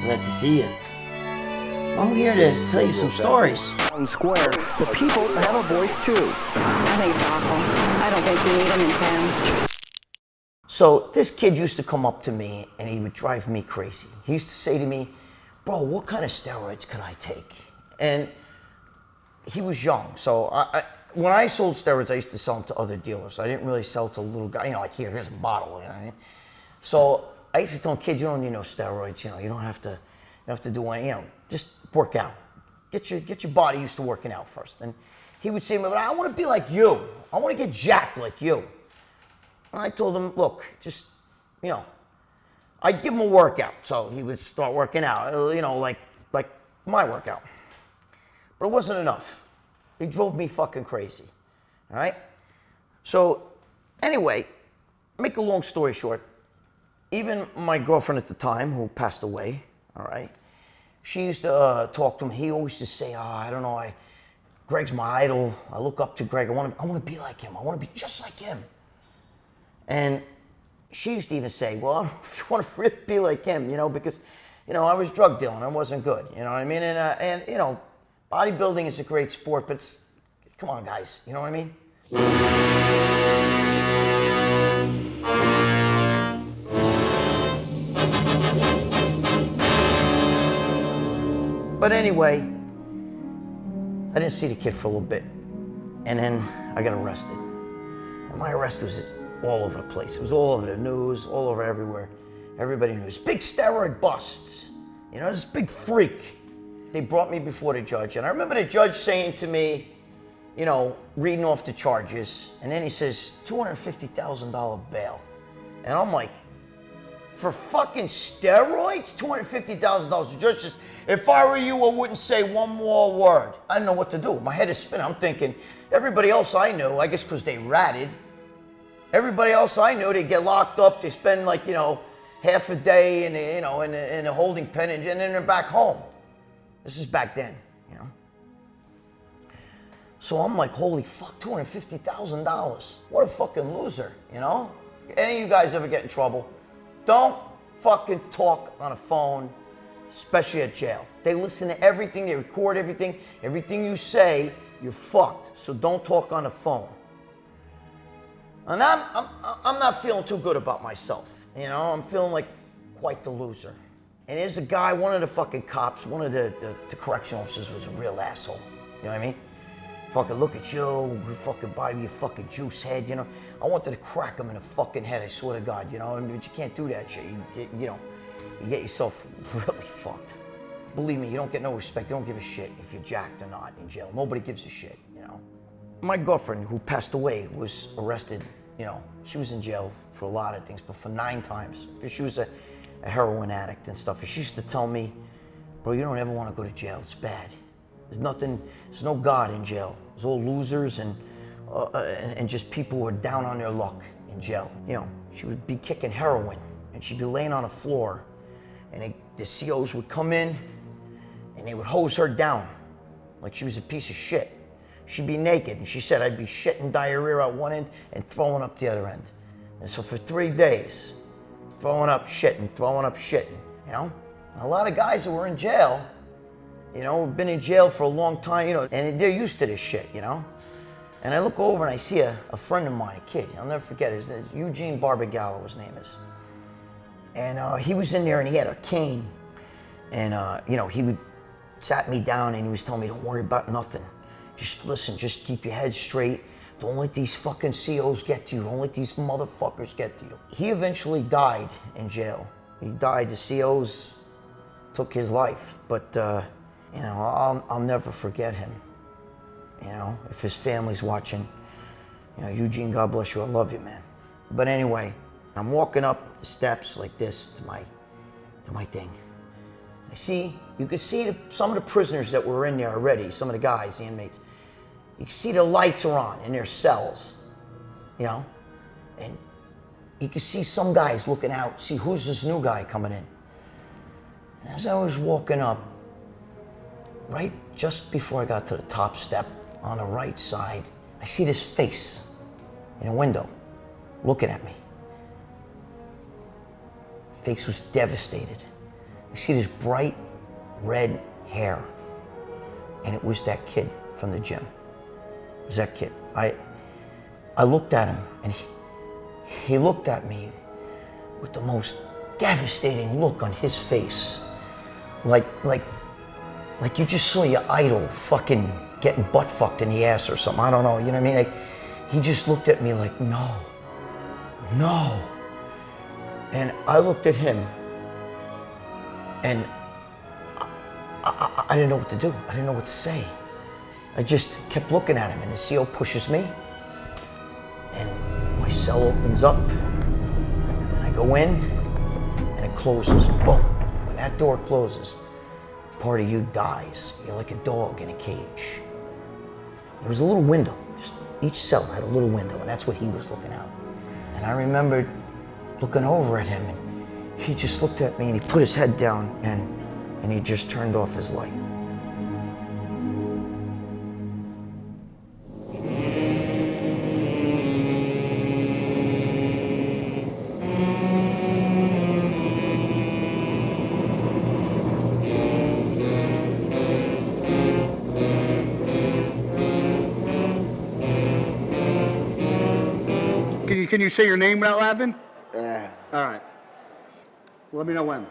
Glad to see you. I'm here to tell you some stories. Square. The people have a voice too. I think it's awful. I don't think we need them in town. So this kid used to come up to me and he would drive me crazy. He used to say to me, bro, what kind of steroids could I take? And he was young. So when I sold steroids, I used to sell them to other dealers. I didn't really sell to little guys, like here's a bottle, you know what I mean? So I used to tell him, kid, you don't need no steroids, you don't have to do any, just work out. Get your body used to working out first. And he would say, but I want to be like you. I want to get jacked like you. And I told him, look, just, I'd give him a workout. So he would start working out, like my workout. But it wasn't enough. He drove me fucking crazy, all right? So anyway, make a long story short, even my girlfriend at the time, who passed away, all right, she used to talk to him. He always used to say, I don't know, Gregg's my idol. I look up to Gregg. I want to be like him. I want to be just like him. And she used to even say, well, I don't know if you want to really be like him, because, I was drug dealing. I wasn't good, you know what I mean? And bodybuilding is a great sport, but come on, guys, you know what I mean? But anyway, I didn't see the kid for a little bit. And then I got arrested. And my arrest was all over the place. It was all over the news, all over everywhere. Everybody knew. Big steroid busts. This big freak. They brought me before the judge. And I remember the judge saying to me, reading off the charges. And then he says, $250,000 bail. And I'm like, for fucking steroids? $250,000. The judge says, if I were you, I wouldn't say one more word. I didn't know what to do. My head is spinning. I'm thinking, everybody else I knew, I guess because they ratted, everybody else I knew, they get locked up, they spend half a day in a holding pen and then they're back home. This is back then, So I'm like, holy fuck, $250,000. What a fucking loser, Any of you guys ever get in trouble? Don't fucking talk on a phone, especially at jail. They listen to everything, they record everything. Everything you say, you're fucked. So don't talk on the phone. And I'm not feeling too good about myself. I'm feeling like quite the loser. And there's a guy, one of the fucking cops, one of the correction officers was a real asshole. You know what I mean? Fucking look at you fucking body, you fucking juice head, I wanted to crack him in the fucking head, I swear to God, but you can't do that shit. You get yourself really fucked. Believe me, you don't get no respect. They don't give a shit if you're jacked or not in jail. Nobody gives a shit, My girlfriend, who passed away, was arrested, she was in jail for a lot of things, but for 9 times, because she was a heroin addict and stuff. And she used to tell me, bro, you don't ever want to go to jail, it's bad. There's no God in jail. There's all losers and just people who are down on their luck in jail. She would be kicking heroin and she'd be laying on the floor and the COs would come in and they would hose her down like she was a piece of shit. She'd be naked and she said, I'd be shitting diarrhea at one end and throwing up the other end. And so for 3 days, throwing up, shitting. A lot of guys that were in jail, been in jail for a long time, and they're used to this shit, And I look over and I see a friend of mine, a kid, I'll never forget, his name is Eugene Barbagallo, his name is. And he was in there and he had a cane. And, he would sat me down and he was telling me, don't worry about nothing. Just listen, just keep your head straight. Don't let these fucking COs get to you. Don't let these motherfuckers get to you. He eventually died in jail. He died, the COs took his life, but I'll never forget him. If his family's watching, Eugene, God bless you, I love you, man. But anyway, I'm walking up the steps like this to my thing. You could see some of the prisoners that were in there already, some of the guys, the inmates. You can see the lights are on in their cells, and you can see some guys looking out, see who's this new guy coming in. And as I was walking up, right just before I got to the top step on the right side, I see this face in a window looking at me. The face was devastated. I see this bright red hair. And it was that kid from the gym. It was that kid. I looked at him, and he looked at me with the most devastating look on his face. Like you just saw your idol fucking getting butt fucked in the ass or something. I don't know, you know what I mean? Like, he just looked at me like, no. And I looked at him, and I didn't know what to do. I didn't know what to say. I just kept looking at him, and the CO pushes me, and my cell opens up, and I go in, and it closes. Boom. When that door closes, part of you dies. You're like a dog in a cage. There was a little window. Just each cell had a little window, and that's what he was looking out. And I remembered looking over at him, and he just looked at me, and he put his head down, and he just turned off his light. Can you say your name without laughing? Yeah. All right. Let me know when.